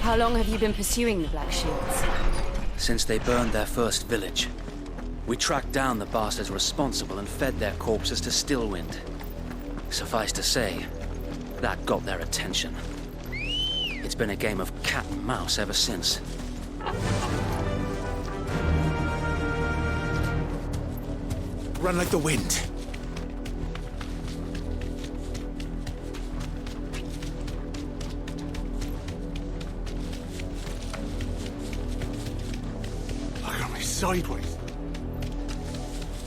How long have you been pursuing the Black Shields? Since they burned their first village. We tracked down the bastards responsible and fed their corpses to Stillwind. Suffice to say, that got their attention. It's been a game of cat and mouse ever since. Run like the wind. Look at me sideways.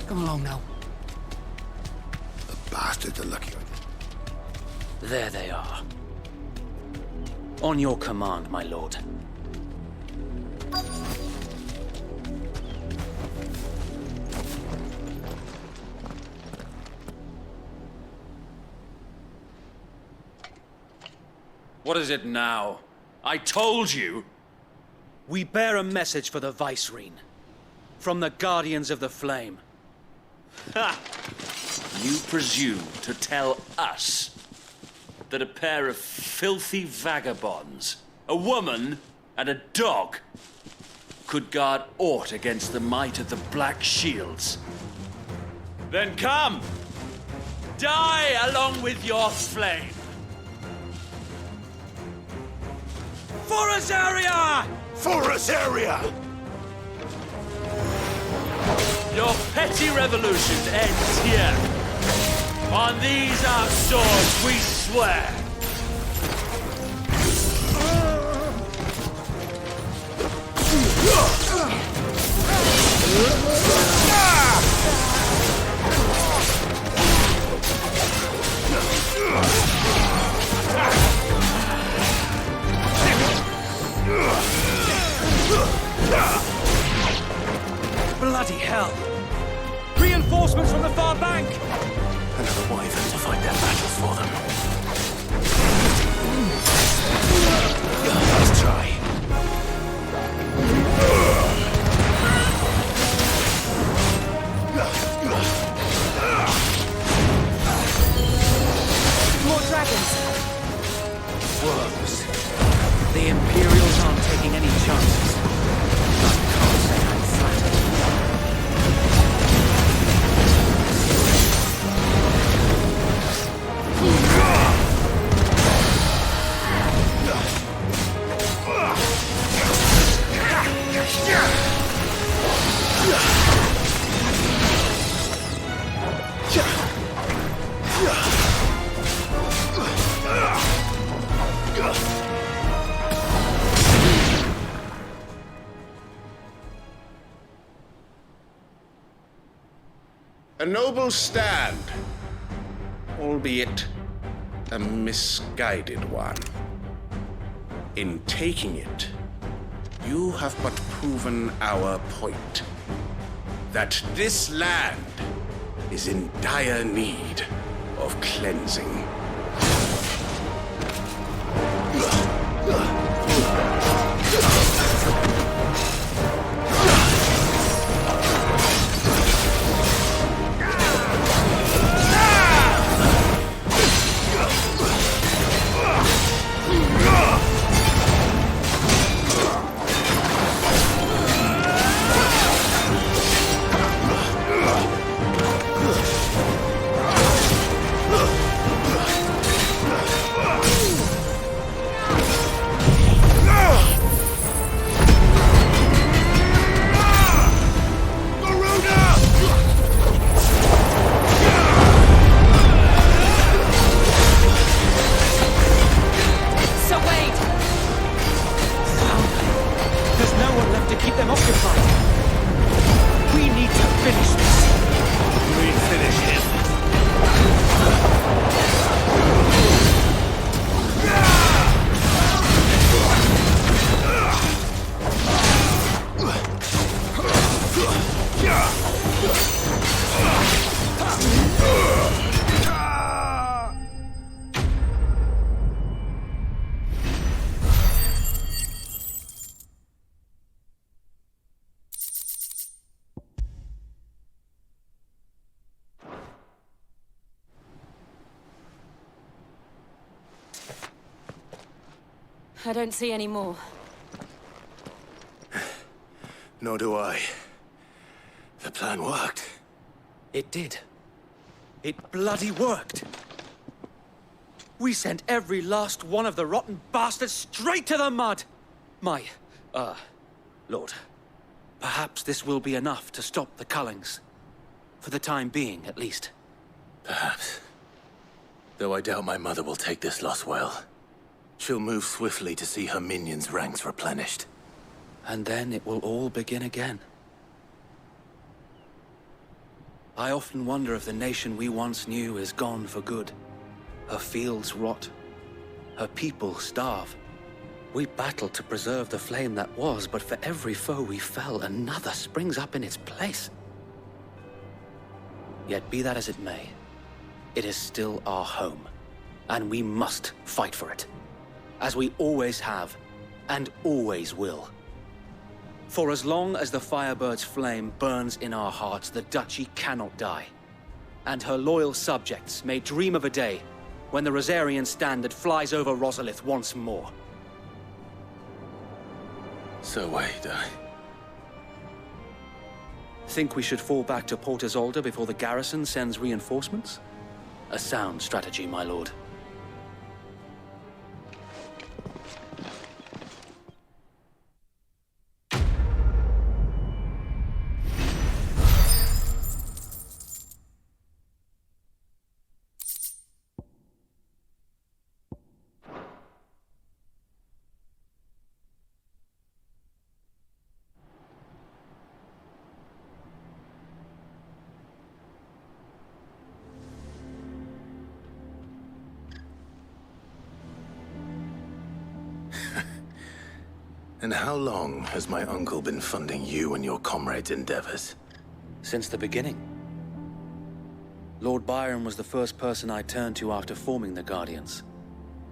Come along now. The bastards are lucky. There they are. On your command, my lord. What is it now? I told you! We bear a message for the Vicereine. From the Guardians of the Flame. Ha! You presume to tell us that a pair of filthy vagabonds, a woman and a dog, could guard aught against the might of the Black Shields? Then come! Die along with your flame! For Azaria! For Azaria! Your petty revolution ends here. On these our swords we swear. Bloody hell! Reinforcements from the far bank! Another wyvern to fight their battle for them. Let's try. More dragons! Worms. The Imperials aren't taking any chances. I can't say I'm flattered. A noble stand, albeit a misguided one. In taking it, you have but proven our point, that this land is in dire need of cleansing. I don't see any more. Nor do I. The plan worked. It did. It bloody worked. We sent every last one of the rotten bastards straight to the mud! Lord, perhaps this will be enough to stop the Cullings. For the time being, at least. Perhaps. Though I doubt my mother will take this loss well. She'll move swiftly to see her minions' ranks replenished. And then it will all begin again. I often wonder if the nation we once knew is gone for good. Her fields rot. Her people starve. We battled to preserve the flame that was, but for every foe we fell, another springs up in its place. Yet be that as it may, it is still our home, and we must fight for it, as we always have, and always will. For as long as the Firebird's flame burns in our hearts, the Duchy cannot die, and her loyal subjects may dream of a day when the Rosarian standard flies over Rosalith once more. So wait, Think we should fall back to Port Isolde before the garrison sends reinforcements? A sound strategy, my lord. And how long has my uncle been funding you and your comrades' endeavors? Since the beginning. Lord Byron was the first person I turned to after forming the Guardians.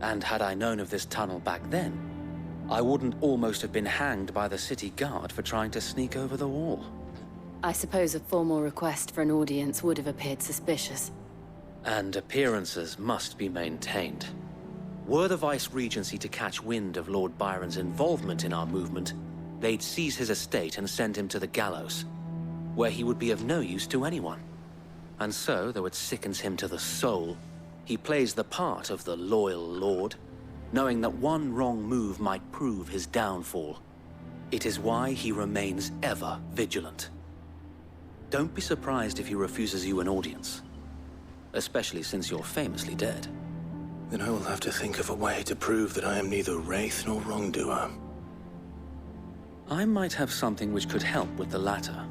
And had I known of this tunnel back then, I wouldn't almost have been hanged by the city guard for trying to sneak over the wall. I suppose a formal request for an audience would have appeared suspicious. And appearances must be maintained. Were the Vice-Regency to catch wind of Lord Byron's involvement in our movement, they'd seize his estate and send him to the gallows, where he would be of no use to anyone. And so, though it sickens him to the soul, he plays the part of the loyal lord, knowing that one wrong move might prove his downfall. It is why he remains ever vigilant. Don't be surprised if he refuses you an audience, especially since you're famously dead. Then I will have to think of a way to prove that I am neither wraith nor wrongdoer. I might have something which could help with the latter.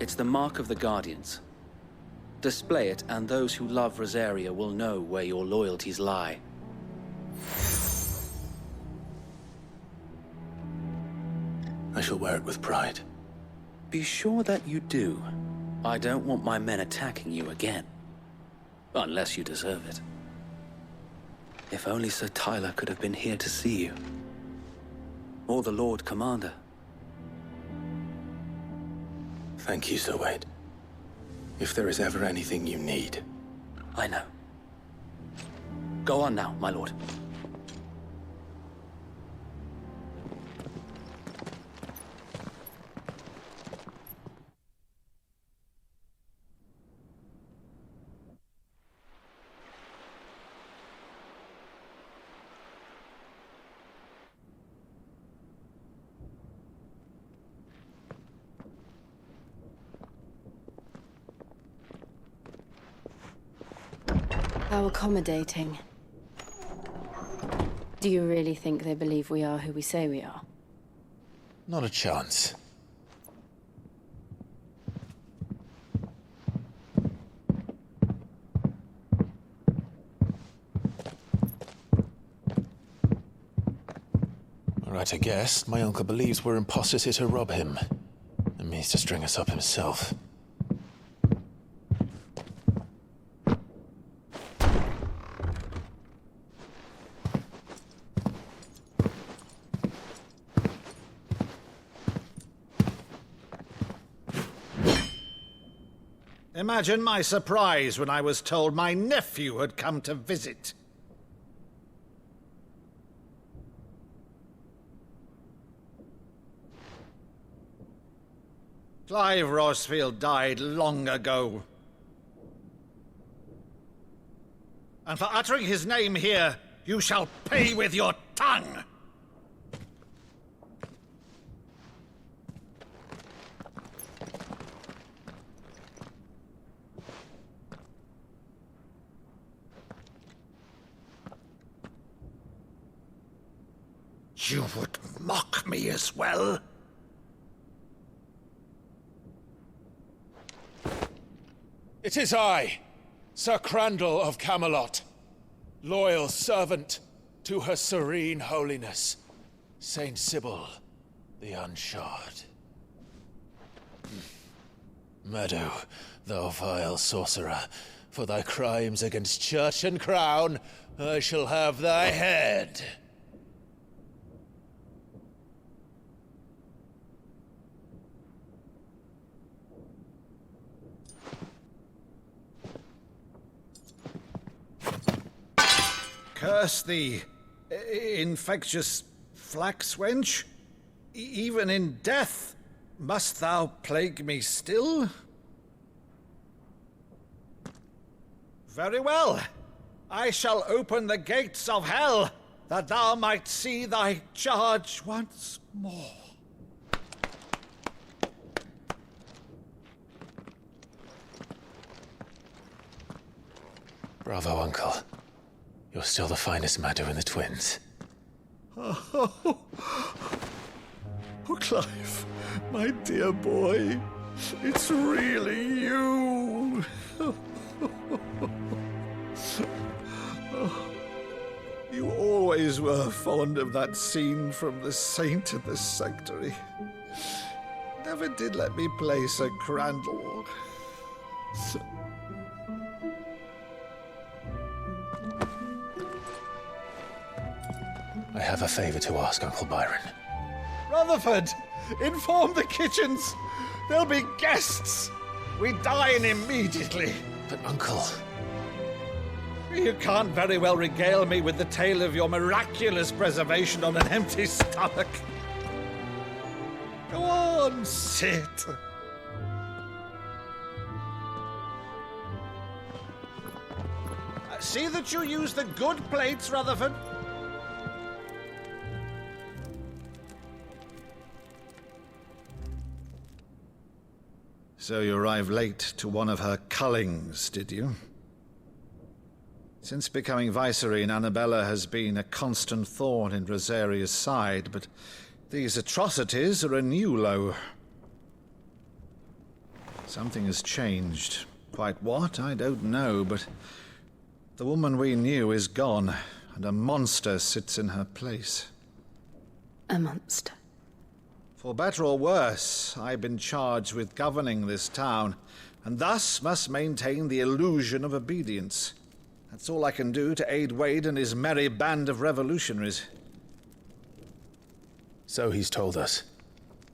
It's the mark of the Guardians. Display it, and those who love Rosaria will know where your loyalties lie. I shall wear it with pride. Be sure that you do. I don't want my men attacking you again. Unless you deserve it. If only Sir Tyler could have been here to see you. Or the Lord Commander. Thank you, Sir Wade. If there is ever anything you need. I know. Go on now, my lord. How accommodating. Do you really think they believe we are who we say we are? Not a chance. Right, I guess. My uncle believes we're imposters here to rob him. And means to string us up himself. Imagine my surprise when I was told my nephew had come to visit. Clive Rosfield died long ago. And for uttering his name here, you shall pay with your tongue! You would mock me as well? It is I, Sir Crandall of Camelot, loyal servant to her serene holiness, Saint Sybil the Unshod. Meadow, thou vile sorcerer, for thy crimes against church and crown, I shall have thy head. Curse thee, infectious flax wench. Even in death, must thou plague me still? Very well. I shall open the gates of hell, that thou might see thy charge once more. Bravo, Uncle. You're still the finest Meadow in the twins. Oh, Clive, my dear boy, it's really you. You always were fond of that scene from The Saint and the Sanctuary. Never did let me play Sir Crandall. I have a favor to ask, Uncle Byron. Rutherford, inform the kitchens. There'll be guests. We dine immediately. But, Uncle... You can't very well regale me with the tale of your miraculous preservation on an empty stomach. Go on, sit. See that you use the good plates, Rutherford. So you arrived late to one of her cullings, did you? Since becoming Vicereine, Annabella has been a constant thorn in Rosaria's side, but these atrocities are a new low. Something has changed. Quite what, I don't know, but the woman we knew is gone, and a monster sits in her place. A monster. For better or worse, I've been charged with governing this town, and thus must maintain the illusion of obedience. That's all I can do to aid Wade and his merry band of revolutionaries. So he's told us.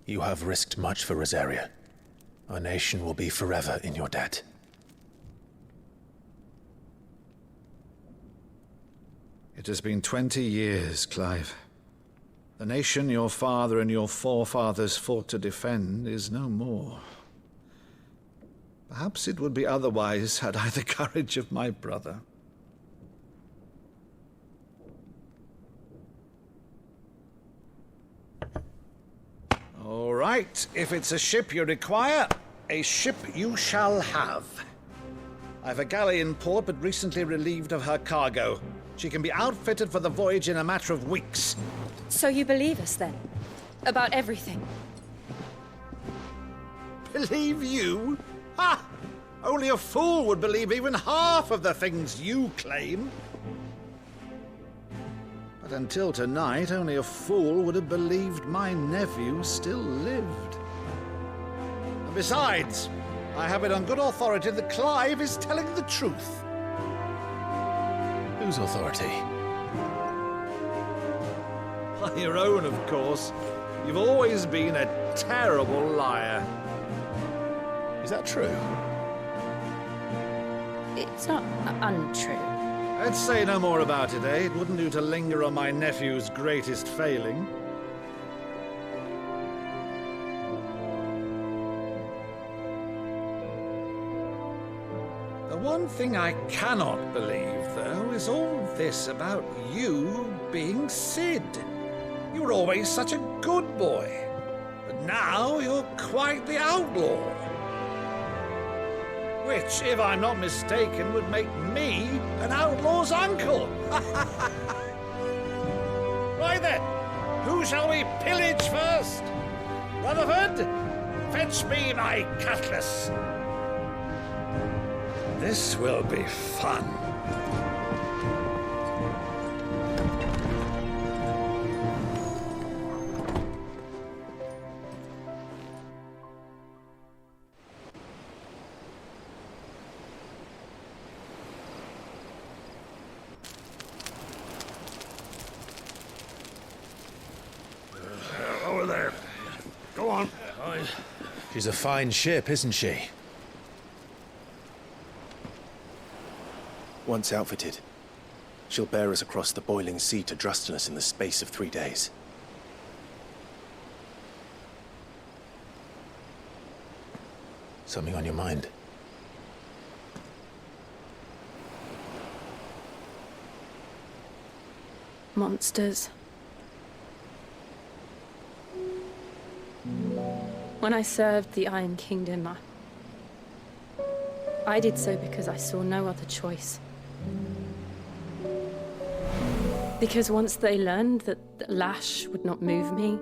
You have risked much for Rosaria. Our nation will be forever in your debt. It has been 20 years, Clive. The nation your father and your forefathers fought to defend is no more. Perhaps it would be otherwise had I the courage of my brother. All right, if it's a ship you require, a ship you shall have. I've a galley in port, but recently relieved of her cargo. She can be outfitted for the voyage in a matter of weeks. So you believe us, then? About everything? Believe you? Ha! Only a fool would believe even half of the things you claim. But until tonight, only a fool would have believed my nephew still lived. And besides, I have it on good authority that Clive is telling the truth. Whose authority? By your own, of course. You've always been a terrible liar. Is that true? It's not untrue. Let's say no more about it, eh? It wouldn't do to linger on my nephew's greatest failing. The one thing I cannot believe, though, is all this about you being Sid. You were always such a good boy, but now you're quite the outlaw. Which, if I'm not mistaken, would make me an outlaw's uncle. Right then, who shall we pillage first? Rutherford, fetch me my cutlass. This will be fun. Over there. Go on. She's a fine ship, isn't she? Once outfitted, she'll bear us across the boiling sea to Drustanus in the space of 3 days. Something on your mind? Monsters. When I served the Iron Kingdom, I did so because I saw no other choice. Because once they learned that the lash would not move me,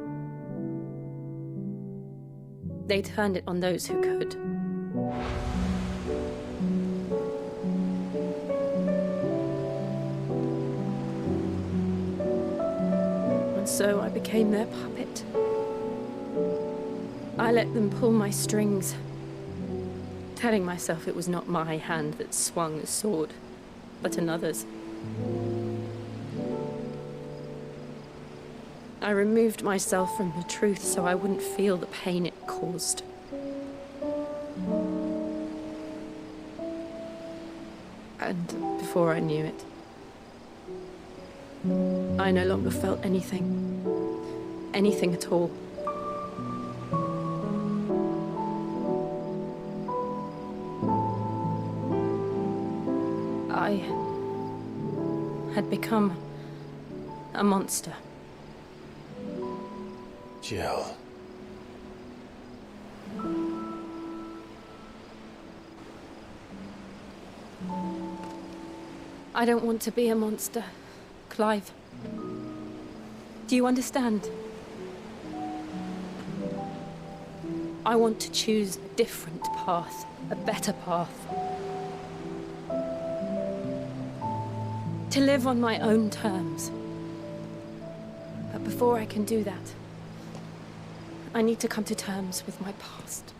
they turned it on those who could. And so I became their puppet. I let them pull my strings, telling myself it was not my hand that swung the sword, but another's. I removed myself from the truth so I wouldn't feel the pain it caused. And before I knew it, I no longer felt anything. Anything at all. I had become a monster. Jill. I don't want to be a monster, Clive. Do you understand? I want to choose a different path, a better path. To live on my own terms. But before I can do that, I need to come to terms with my past.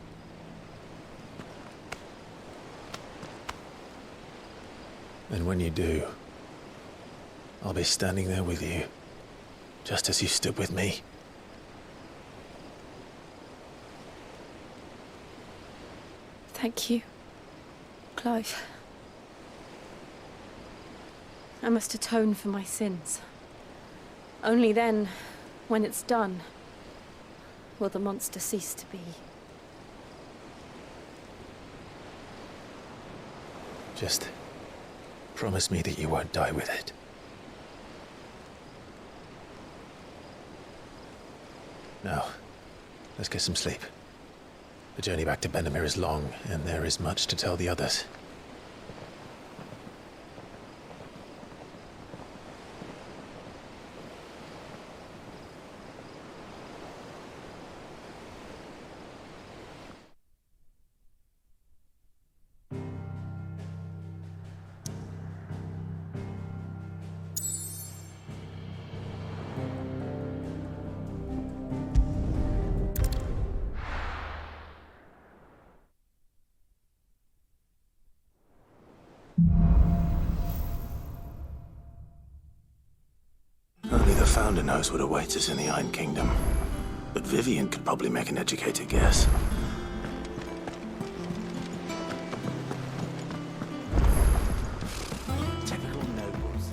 And when you do, I'll be standing there with you, just as you stood with me. Thank you, Clive. I must atone for my sins. Only then, when it's done, will the monster cease to be. Just promise me that you won't die with it. Now, let's get some sleep. The journey back to Benamir is long, and there is much to tell the others. Only the Founder knows what awaits us in the Iron Kingdom. But Vivian could probably make an educated guess. Typical nobles.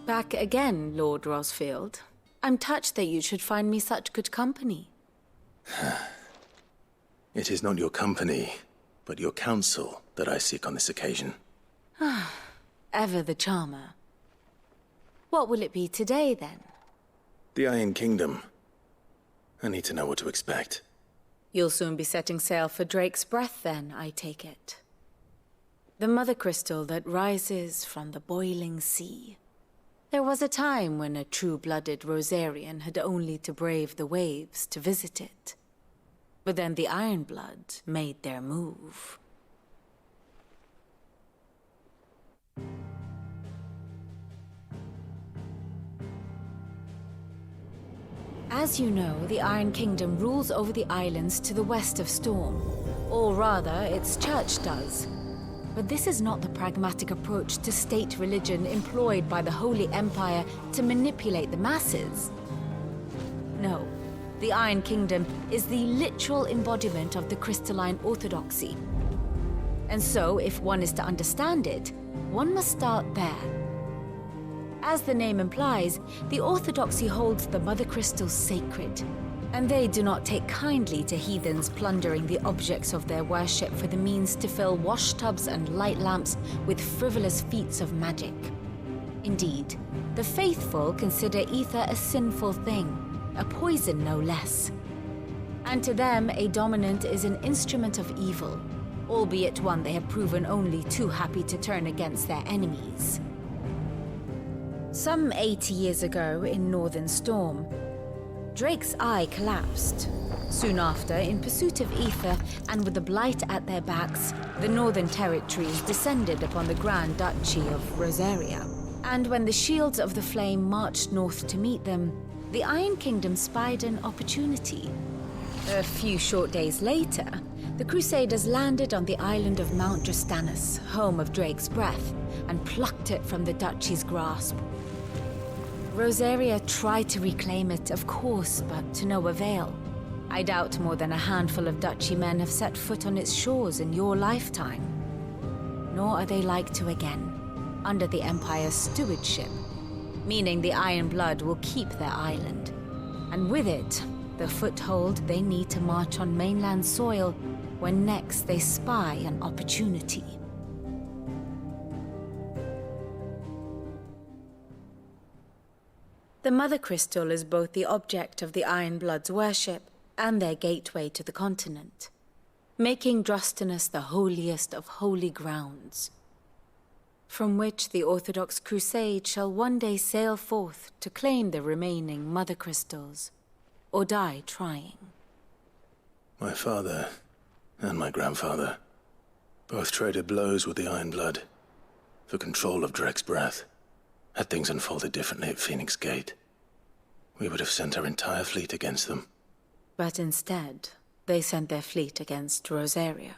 Back again, Lord Rosfield. I'm touched that you should find me such good company. It is not your company, but your counsel that I seek on this occasion. Ever the charmer. What will it be today, then? The Iron Kingdom. I need to know what to expect. You'll soon be setting sail for Drake's Breath, then, I take it. The mother crystal that rises from the boiling sea. There was a time when a true-blooded Rosarian had only to brave the waves to visit it. But then the Ironblood made their move. As you know, the Iron Kingdom rules over the islands to the west of Storm. Or rather, its church does. But this is not the pragmatic approach to state religion employed by the Holy Empire to manipulate the masses. No, the Iron Kingdom is the literal embodiment of the crystalline orthodoxy. And so, if one is to understand it, one must start there. As the name implies, the orthodoxy holds the mother crystals sacred, and they do not take kindly to heathens plundering the objects of their worship for the means to fill washtubs and light lamps with frivolous feats of magic. Indeed, the faithful consider ether a sinful thing, a poison no less. And to them, a dominant is an instrument of evil, albeit one they have proven only too happy to turn against their enemies. Some 80 years ago, in Northern Storm, Drake's eye collapsed. Soon after, in pursuit of ether, and with the Blight at their backs, the Northern Territories descended upon the Grand Duchy of Rosaria. And when the Shields of the Flame marched north to meet them, the Iron Kingdom spied an opportunity. A few short days later, the Crusaders landed on the island of Mount Drustanus, home of Drake's Breath, and plucked it from the Duchy's grasp. Rosaria tried to reclaim it, of course, but to no avail. I doubt more than a handful of Duchy men have set foot on its shores in your lifetime. Nor are they like to again, under the Empire's stewardship, meaning the Iron Blood will keep their island, and with it, the foothold they need to march on mainland soil when next they spy an opportunity. The Mother Crystal is both the object of the Iron Blood's worship and their gateway to the continent, making Drustanus the holiest of holy grounds, from which the Orthodox Crusade shall one day sail forth to claim the remaining Mother Crystals, or die trying. My father and my grandfather both traded blows with the Iron Blood for control of Drake's Breath. Had things unfolded differently at Phoenix Gate, we would have sent our entire fleet against them. But instead, they sent their fleet against Rosaria,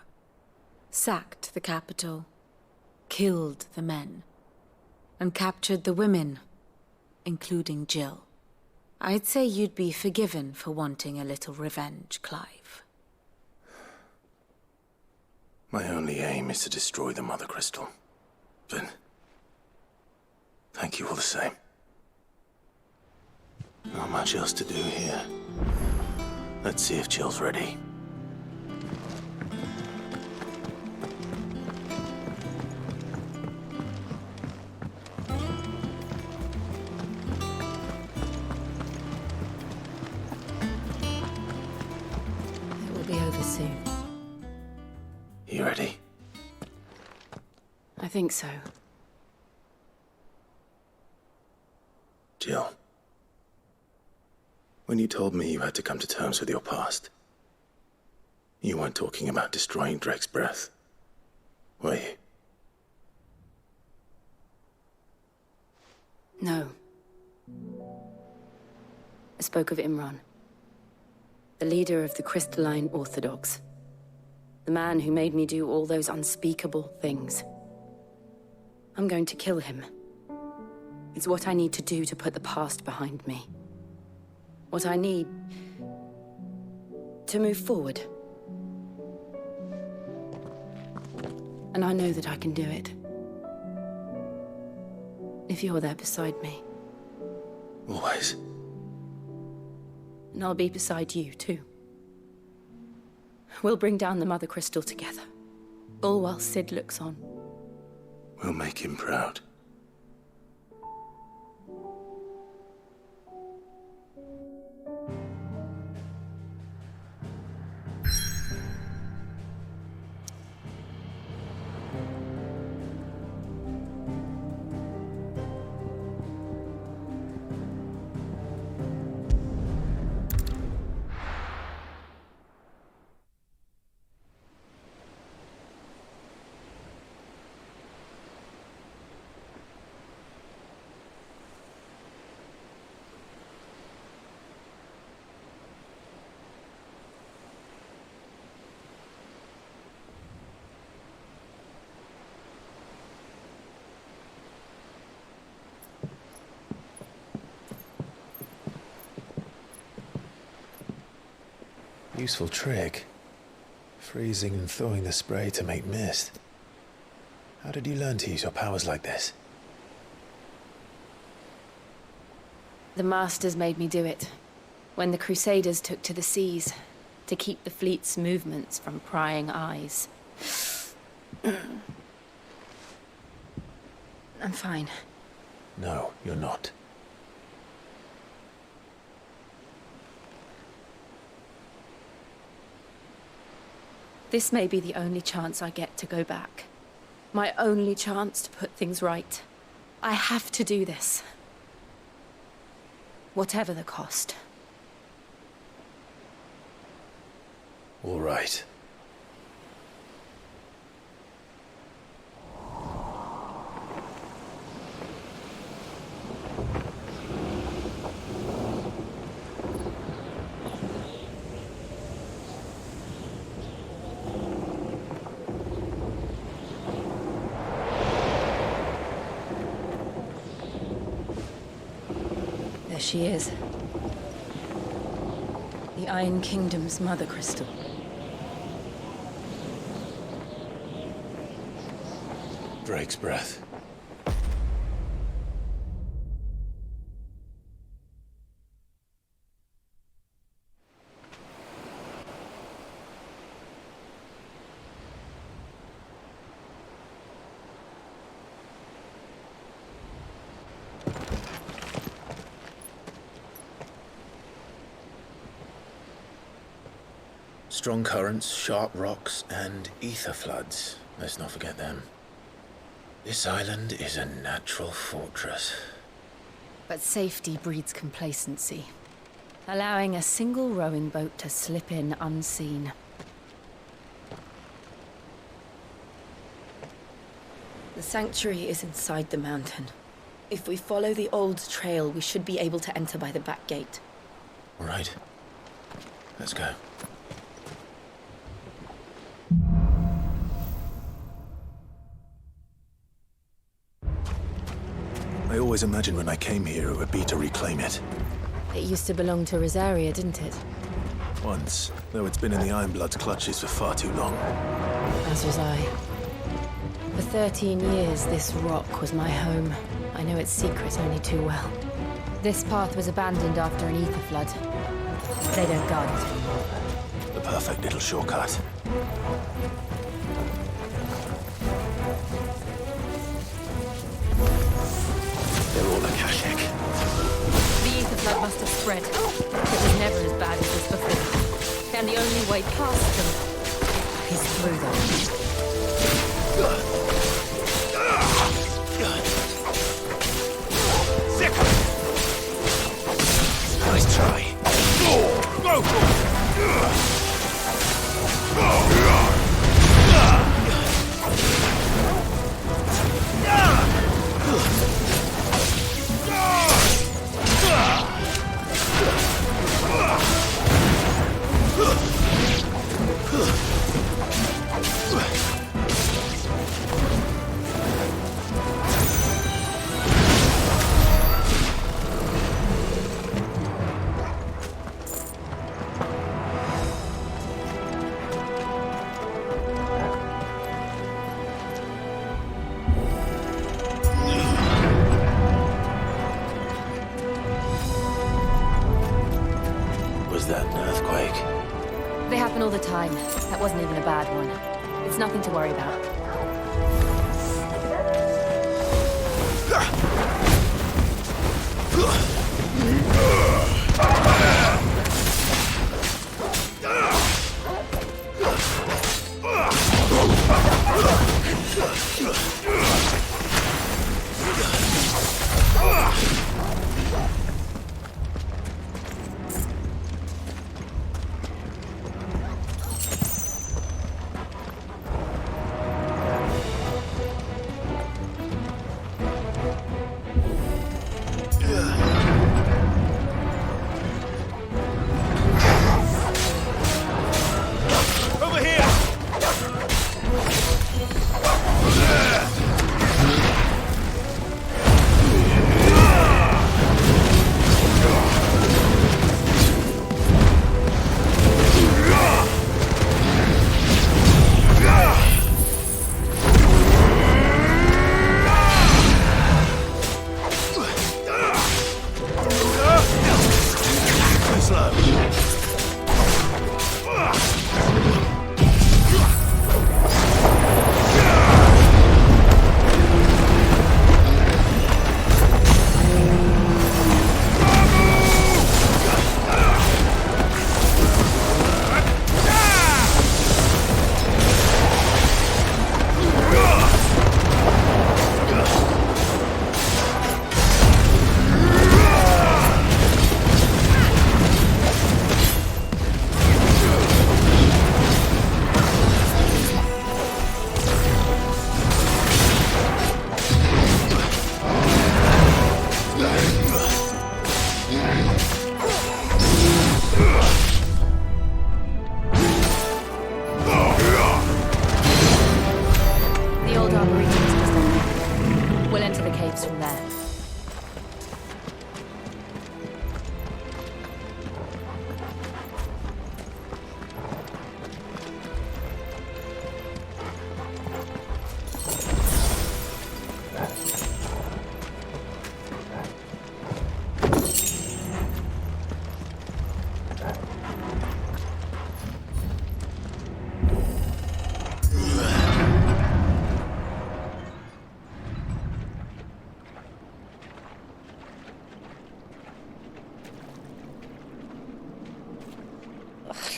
sacked the capital, killed the men, and captured the women, including Jill. I'd say you'd be forgiven for wanting a little revenge, Clive. My only aim is to destroy the Mother Crystal. But thank you all the same. Not much else to do here. Let's see if Jill's ready. It will be over soon. You ready? I think so. Jill, when you told me you had to come to terms with your past, you weren't talking about destroying Drake's Breath, were you? No. I spoke of Imran, the leader of the Crystalline Orthodox. The man who made me do all those unspeakable things. I'm going to kill him. It's what I need to do to put the past behind me. What I need to move forward. And I know that I can do it. If you're there beside me. Always. And I'll be beside you, too. We'll bring down the Mother Crystal together, all while Sid looks on. We'll make him proud. Useful trick. Freezing and thawing the spray to make mist. How did you learn to use your powers like this? The Masters made me do it, when the Crusaders took to the seas, to keep the fleet's movements from prying eyes. I'm fine. No, you're not. This may be the only chance I get to go back. My only chance to put things right. I have to do this. Whatever the cost. All right. There she is. The Iron Kingdom's Mother Crystal. Drake's breath. Strong currents, sharp rocks, and ether floods. Let's not forget them. This island is a natural fortress. But safety breeds complacency, allowing a single rowing boat to slip in unseen. The sanctuary is inside the mountain. If we follow the old trail, we should be able to enter by the back gate. All right. Let's go. I always imagined when I came here it would be to reclaim it. It used to belong to Rosaria, didn't it? Once, though it's been in the Ironblood's clutches for far too long. As was I. For 13 years, this rock was my home. I know its secret only too well. This path was abandoned after an ether flood. They don't guard it. The perfect little shortcut. They're all Akashic. The ether flood must have spread. It was never as bad as this before. And the only way past them is through them. Nice try. earthquake. They happen all the time. That wasn't even a bad one. It's nothing to worry about.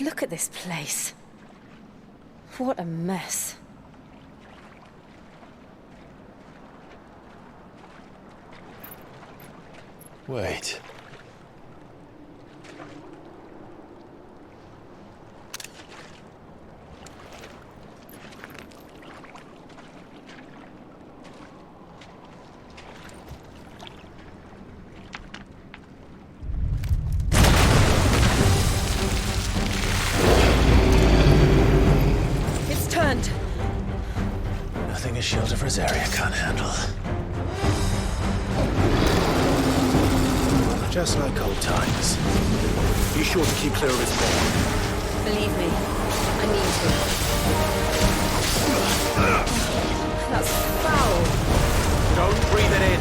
Look at this place. What a mess. Wait. Nothing a shield of Rosaria can't handle. Just like old times. Be sure to keep clear of his ball. Believe me, I need to. That's foul. Don't breathe it in.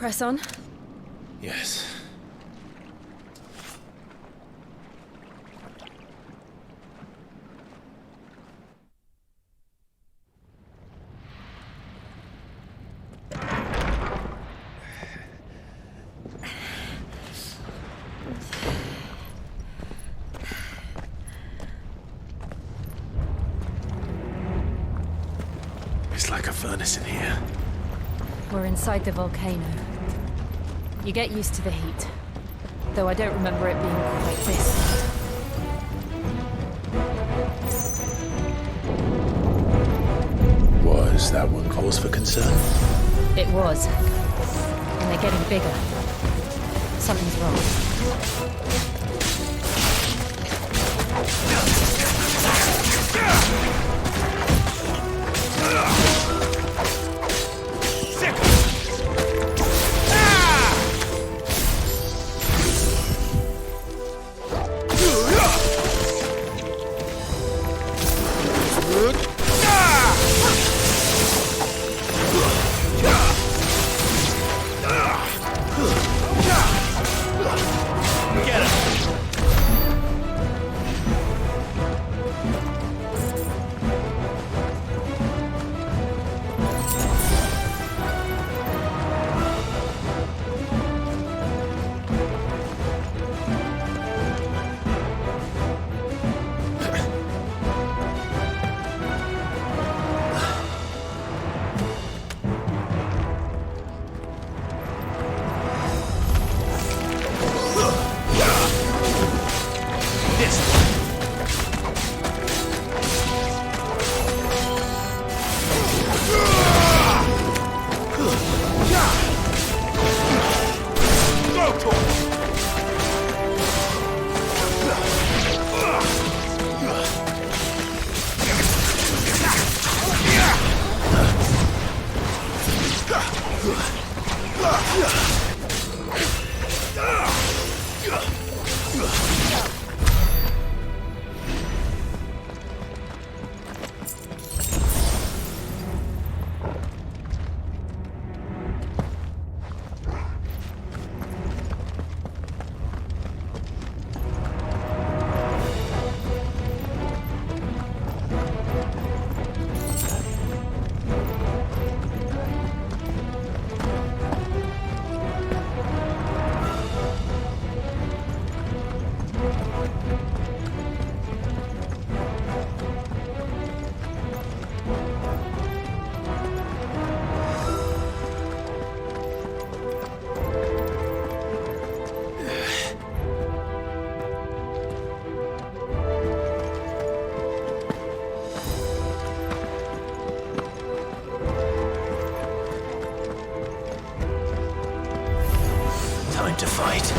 Press on. Yes. It's like a furnace in here. We're inside the volcano. You get used to the heat. Though I don't remember it being quite this hot. Was that one cause for concern? It was. And they're getting bigger. Something's wrong. Time to fight.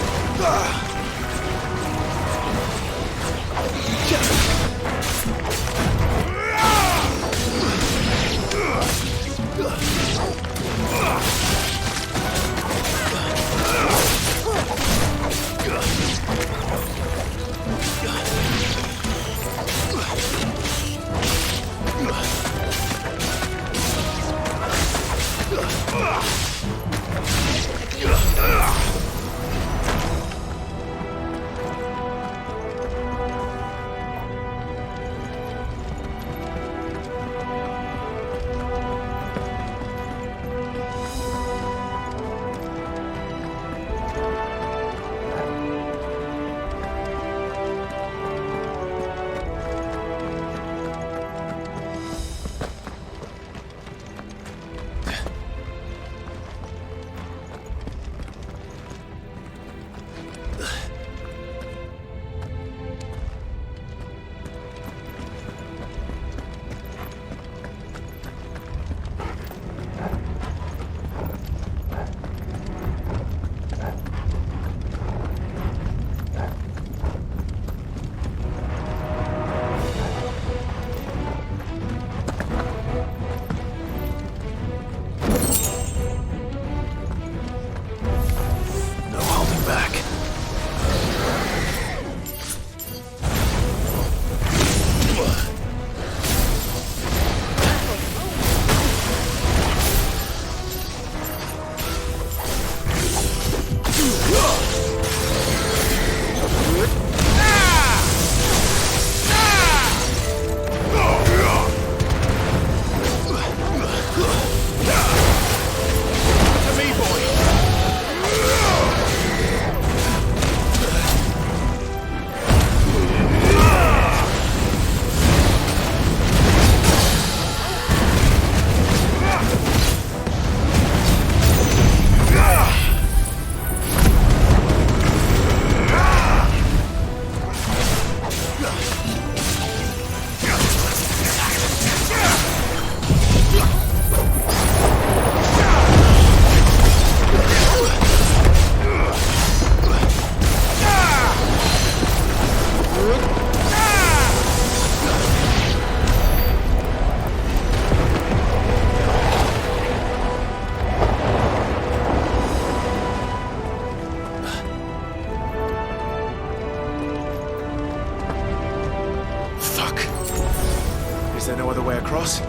there no other way across?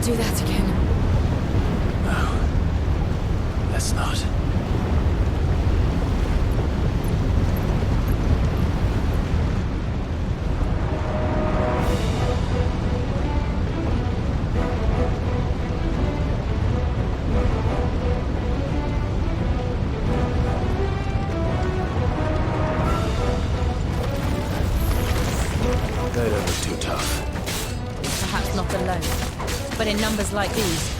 Do that again. No. Let's not. They don't look too tough. Perhaps not alone, but in numbers like these.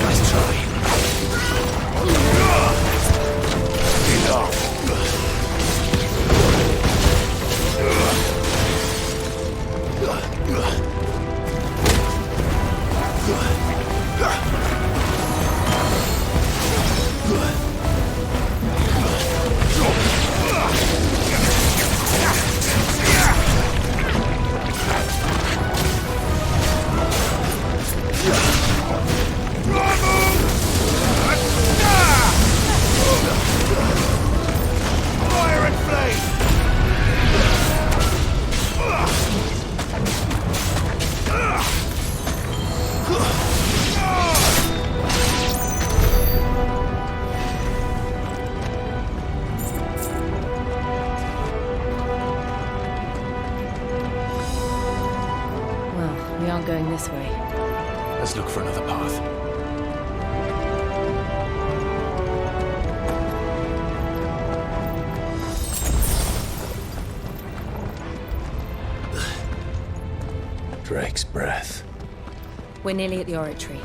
Nice try. We aren't going this way. Let's look for another path. Drake's breath. We're nearly at the oratory.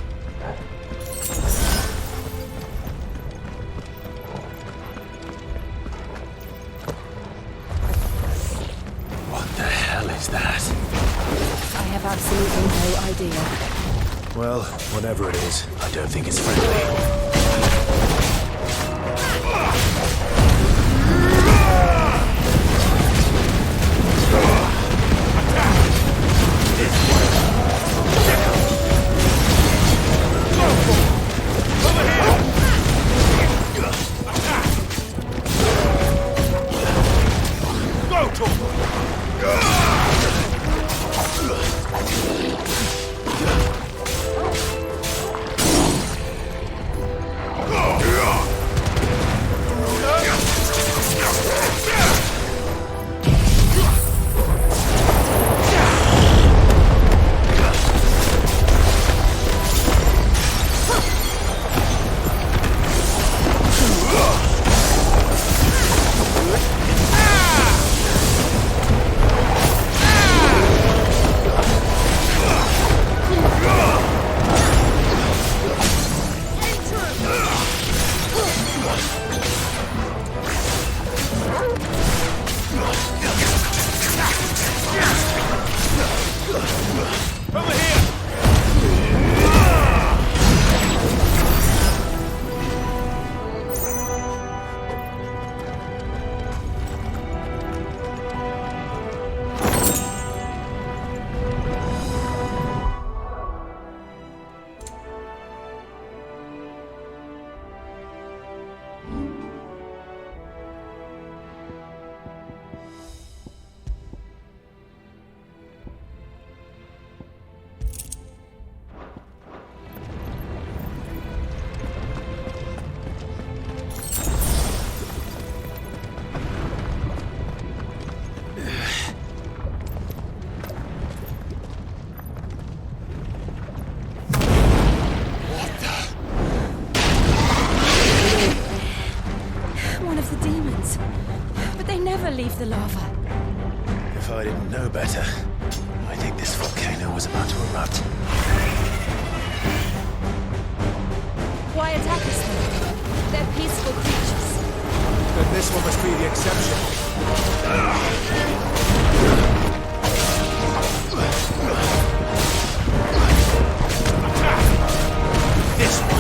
What the hell is that? I have absolutely no idea. Well, whatever it is, I don't think it's friendly. the lava. If I didn't know better, I think this volcano was about to erupt. Why attack us then? They're peaceful creatures. Then this one must be the exception. This one.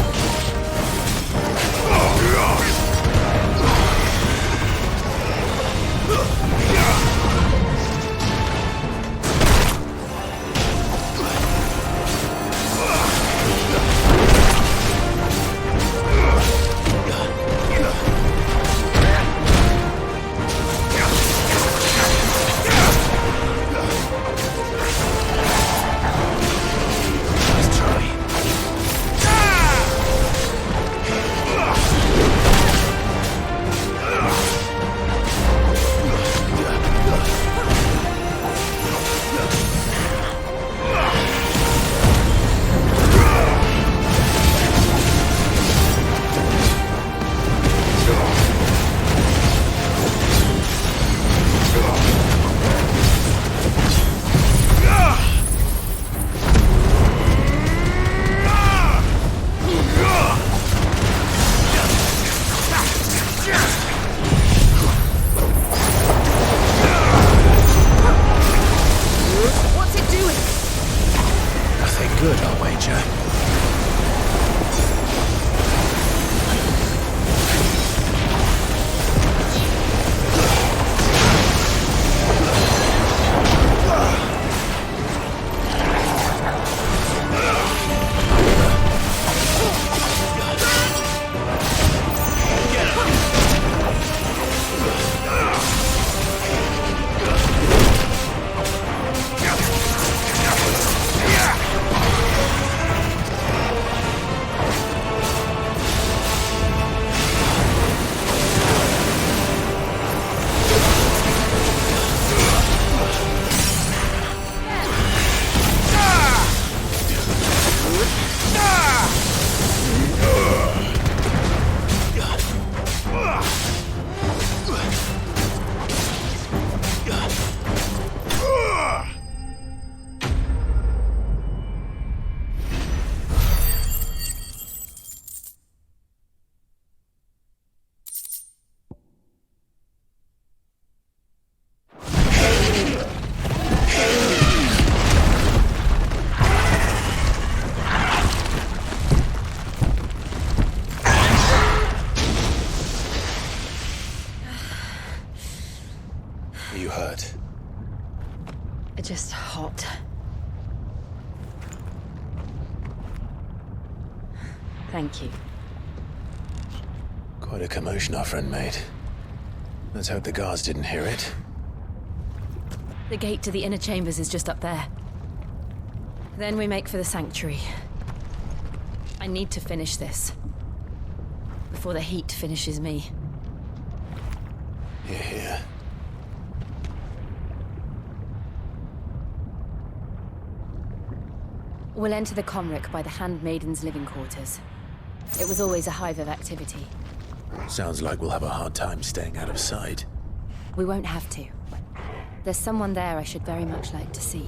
Just hot. Thank you. Quite a commotion our friend made. Let's hope the guards didn't hear it. The gate to the inner chambers is just up there. Then we make for the sanctuary. I need to finish this. Before the heat finishes me. Hear, hear. We'll enter the Comric by the Handmaiden's living quarters. It was always a hive of activity. Sounds like we'll have a hard time staying out of sight. We won't have to. There's someone there I should very much like to see.